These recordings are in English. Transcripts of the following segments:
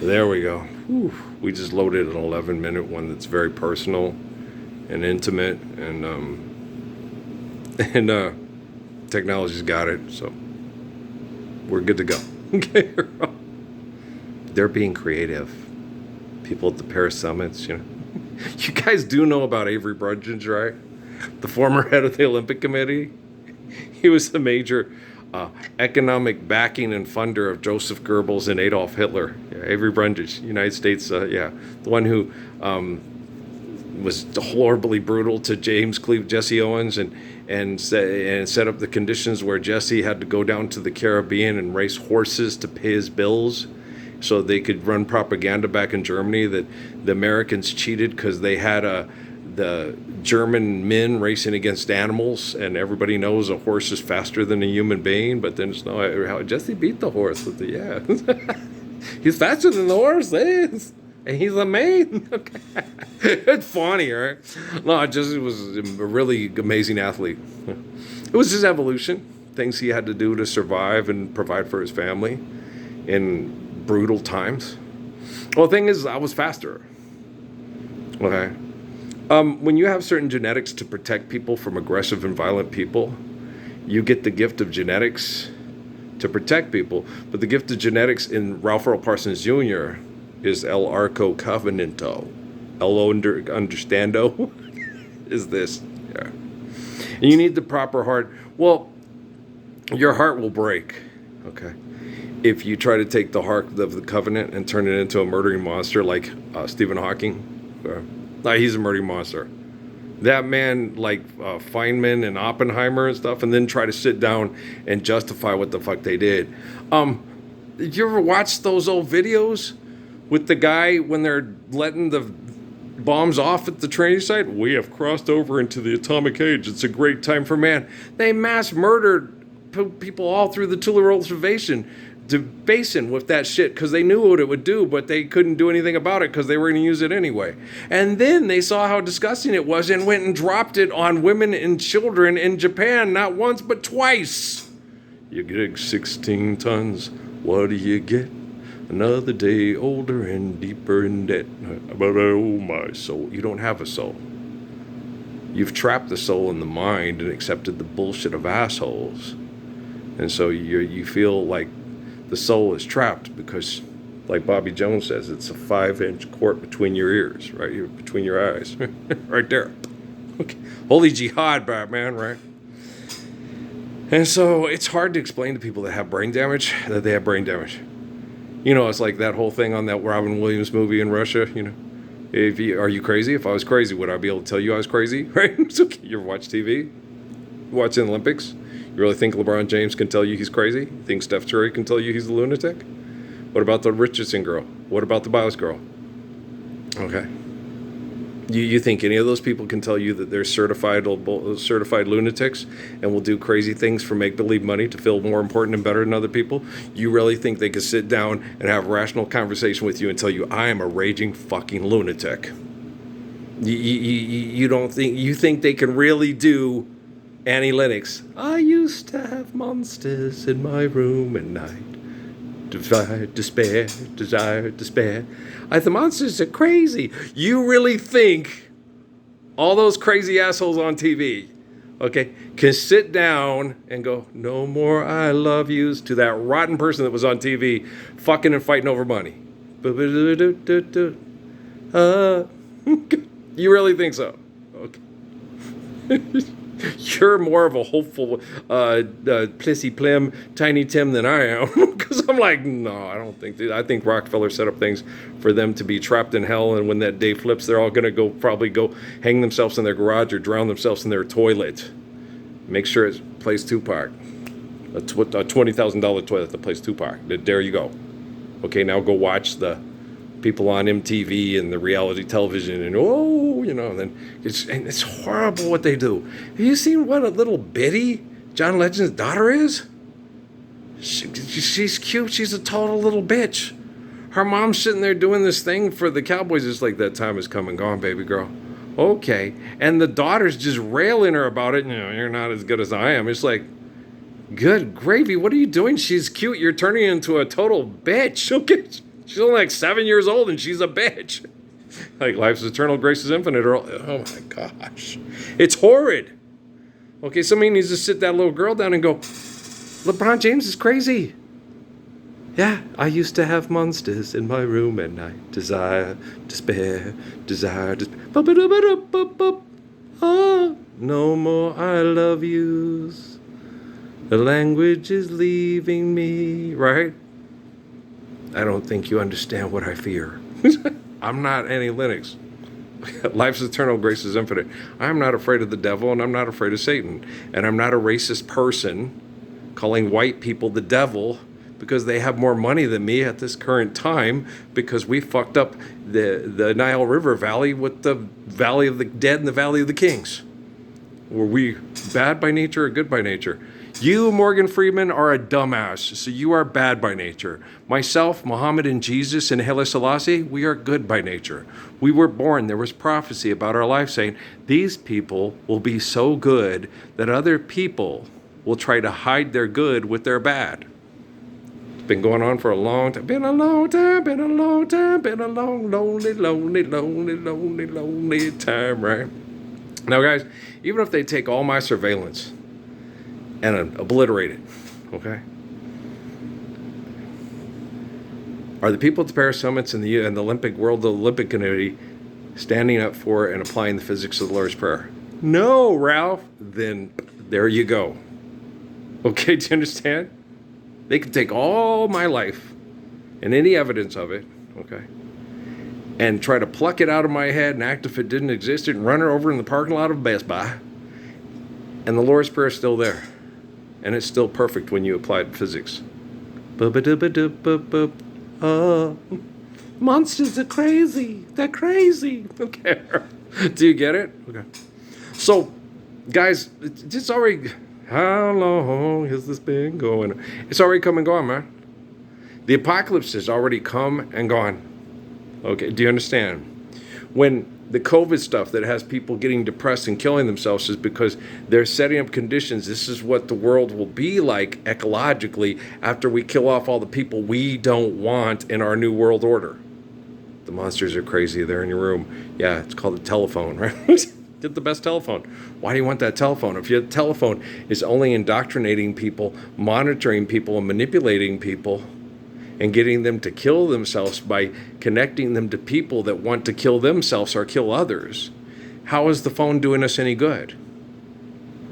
There we go. Whew. We just loaded an 11-minute one that's very personal and intimate, and technology's got it, so we're good to go. Okay, they're being creative. People at the Paris summits, you know. You guys do know about Avery Brudgens, right? The former head of the Olympic Committee. He was the major economic backing and funder of Joseph Goebbels and Adolf Hitler. Yeah, Avery Brundage, United States, the one who was horribly brutal to Jesse Owens, and set up the conditions where Jesse had to go down to the Caribbean and race horses to pay his bills, so they could run propaganda back in Germany that the Americans cheated because they had the German men racing against animals, and everybody knows a horse is faster than a human being, but then it's no, how Jesse beat the horse with he's faster than the horse is, and he's a man. Okay. It's funny, right? No, Jesse was a really amazing athlete. It was his evolution, things he had to do to survive and provide for his family in brutal times. Well, the thing is, I was faster. Okay. When you have certain genetics to protect people from aggressive and violent people, you get the gift of genetics to protect people. But the gift of genetics in Ralph Earl Parsons Jr. is El Arco Covenanto. Understando is this. Yeah. And you need the proper heart. Well, your heart will break, okay, if you try to take the heart of the covenant and turn it into a murdering monster like Stephen Hawking. He's a murdering monster. That man, like Feynman and Oppenheimer and stuff, and then try to sit down and justify what the fuck they did. Did you ever watch those old videos with the guy when they're letting the bombs off at the training site? We have crossed over into the atomic age. It's a great time for man. They mass murdered people all through the Tula Reservation basin with that shit because they knew what it would do, but they couldn't do anything about it because they were going to use it anyway. And then they saw how disgusting it was and went and dropped it on women and children in Japan, not once but twice. You get 16 tons. What do you get? Another day older and deeper in debt. But oh my soul, you don't have a soul. You've trapped the soul in the mind and accepted the bullshit of assholes. And so you feel like the soul is trapped because, like Bobby Jones says, it's a 5-inch cord between your ears, right? Between your eyes. Right there. Okay. Holy jihad, Batman, right? And so it's hard to explain to people that have brain damage that they have brain damage. You know, it's like that whole thing on that Robin Williams movie in Russia, you know. Are you crazy? If I was crazy, would I be able to tell you I was crazy? Right? It's okay. You ever watch TV? Watch the Olympics? You really think LeBron James can tell you he's crazy? You think Steph Curry can tell you he's a lunatic? What about the Richardson girl? What about the Biles girl? Okay. You think any of those people can tell you that they're certified lunatics and will do crazy things for make-believe money to feel more important and better than other people? You really think they could sit down and have a rational conversation with you and tell you, I am a raging fucking lunatic? You don't think, you think they can really do Annie Lennox? I used to have monsters in my room at night. Despair. The monsters are crazy. You really think all those crazy assholes on TV, okay, can sit down and go, no more I love yous to that rotten person that was on TV fucking and fighting over money? You really think so? Okay. You're more of a hopeful plissy plim, Tiny Tim than I am. Because I'm like, no, I don't think that. I think Rockefeller set up things for them to be trapped in hell, and when that day flips, they're all going to probably go hang themselves in their garage or drown themselves in their toilet. Make sure it plays Tupac. A $20,000 toilet that plays Tupac. There you go. Okay, now go watch the people on MTV and the reality television, and and then it's horrible what they do. Have you seen what a little bitty John Legend's daughter is? She's cute. She's a total little bitch. Her mom's sitting there doing this thing for the Cowboys. It's like, that time is come and gone, baby girl. Okay. And the daughter's just railing her about it. You're not as good as I am. It's like, good gravy. What are you doing? She's cute. You're turning into a total bitch. Okay. She's only like 7 years old and she's a bitch. Like, life's eternal, grace is infinite. Oh my gosh. It's horrid. Okay, somebody needs to sit that little girl down and go, LeBron James is crazy. Yeah, I used to have monsters in my room at night. Desire, despair, desire, despair. Oh, no more I love yous. The language is leaving me, right? I don't think you understand what I fear. I'm not Annie Lennox. Life's eternal, grace is infinite. I'm not afraid of the devil, and I'm not afraid of Satan. And I'm not a racist person calling white people the devil because they have more money than me at this current time, because we fucked up the Nile River Valley with the Valley of the Dead and the Valley of the Kings. Were we bad by nature or good by nature? You, Morgan Freeman, are a dumbass, so you are bad by nature. Myself, Muhammad, and Jesus, and Haile Selassie, we are good by nature. We were born, there was prophecy about our life saying, these people will be so good that other people will try to hide their good with their bad. It's been going on for a long time. Been a long time, been a long time, been a long, lonely, lonely, lonely, lonely, lonely time, right? Now, guys, even if they take all my surveillance and obliterate it, okay? Are the people at the Paris Summits and the Olympic Committee standing up for and applying the physics of the Lord's Prayer? No, Ralph. Then there you go. Okay, do you understand? They can take all my life and any evidence of it, okay, and try to pluck it out of my head and act if it didn't exist and run it over in the parking lot of Best Buy. And the Lord's Prayer is still there. And it's still perfect when you applied physics. Monsters are crazy. They're crazy. Okay. Do you get it? Okay. So, guys, it's already... How long has this been going? It's already come and gone, man. The apocalypse has already come and gone. Okay, do you understand? When the COVID stuff that has people getting depressed and killing themselves is because they're setting up conditions. This is what the world will be like ecologically after we kill off all the people we don't want in our new world order. The monsters are crazy. They're in your room. Yeah, it's called a telephone, right? Get the best telephone. Why do you want that telephone? If your telephone is only indoctrinating people, monitoring people, and manipulating people, and getting them to kill themselves by connecting them to people that want to kill themselves or kill others, how is the phone doing us any good?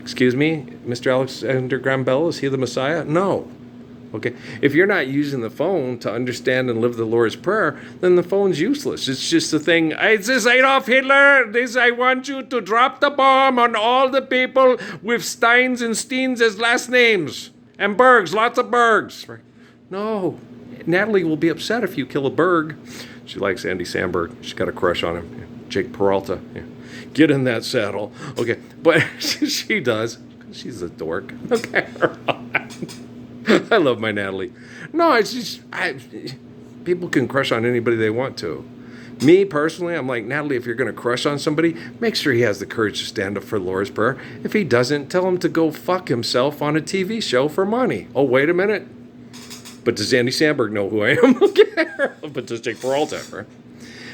Excuse me, Mr. Alexander Graham Bell, is he the Messiah? No. Okay. If you're not using the phone to understand and live the Lord's Prayer, then the phone's useless. It's just a thing. This is Adolf Hitler. I want you to drop the bomb on all the people with Steins and Steens as last names. And Bergs, lots of Bergs. No. Natalie will be upset if you kill a Berg. She likes Andy Samberg. She's got a crush on him. Yeah. Jake Peralta. Yeah. Get in that saddle. Okay. But she does. She's a dork. Okay. I love my Natalie. No, it's just, people can crush on anybody they want to. Me, personally, I'm like, Natalie, if you're going to crush on somebody, make sure he has the courage to stand up for the Lord's Prayer. If he doesn't, tell him to go fuck himself on a TV show for money. Oh, wait a minute. But does Andy Samberg know who I am? Okay. But does Jake Peralta, right?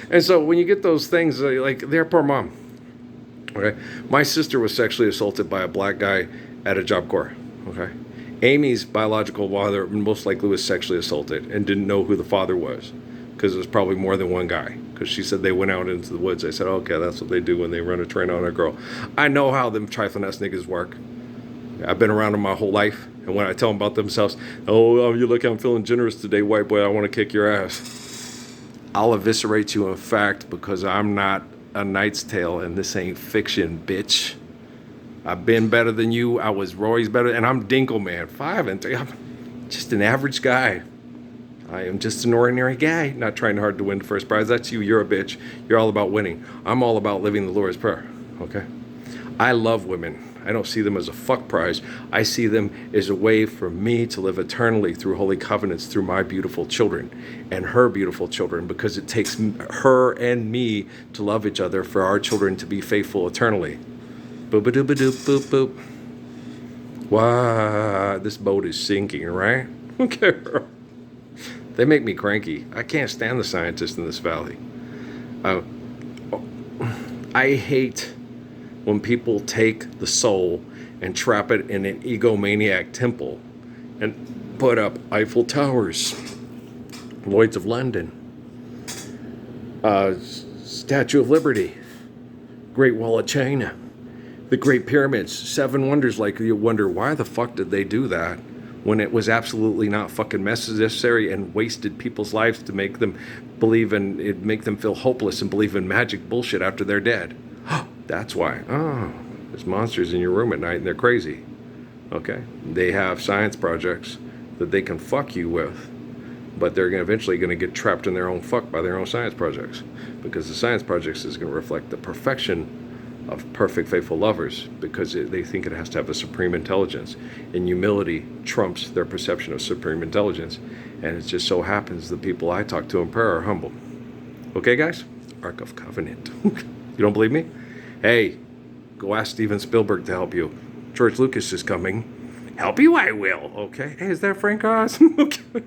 And so when you get those things, like their poor mom. Okay. My sister was sexually assaulted by a black guy at a Job Corps. Okay. Amy's biological father most likely was sexually assaulted and didn't know who the father was because it was probably more than one guy. Because she said they went out into the woods. I said, okay, that's what they do when they run a train on a girl. I know how them trifling-ass niggas work. I've been around them my whole life. And when I tell them about themselves, oh, you look, I'm feeling generous today, white boy. I want to kick your ass. I'll eviscerate you in fact because I'm not a Knight's Tale and this ain't fiction, bitch. I've been better than you. I was Roy's better. And I'm Dinkle Man. 5 and 3. I'm just an average guy. I am just an ordinary guy. Not trying hard to win the first prize. That's you. You're a bitch. You're all about winning. I'm all about living the Lord's Prayer. Okay? I love women. I don't see them as a fuck prize. I see them as a way for me to live eternally through holy covenants through my beautiful children and her beautiful children, because it takes her and me to love each other for our children to be faithful eternally. Boop-a-doop-a-doop, boop, boop. Wow, this boat is sinking, right? Okay. They make me cranky. I can't stand the scientists in this valley. Uh, I hate when people take the soul and trap it in an egomaniac temple and put up Eiffel Towers, Lloyds of London, Statue of Liberty, Great Wall of China, the Great Pyramids, Seven Wonders. Like, you wonder, why the fuck did they do that when it was absolutely not fucking necessary and wasted people's lives to make them believe in it, make them feel hopeless and believe in magic bullshit after they're dead. That's why. Oh, there's monsters in your room at night and they're crazy. Okay? They have science projects that they can fuck you with, but they're eventually going to get trapped in their own fuck by their own science projects, because the science projects is going to reflect the perfection of perfect, faithful lovers, because they think it has to have a supreme intelligence, and humility trumps their perception of supreme intelligence. And it just so happens the people I talk to in prayer are humble. Okay, guys? Ark of Covenant. You don't believe me? Hey, go ask Steven Spielberg to help you. George Lucas is coming. Help you I will. Okay? Hey, is that Frank Oz? Okay.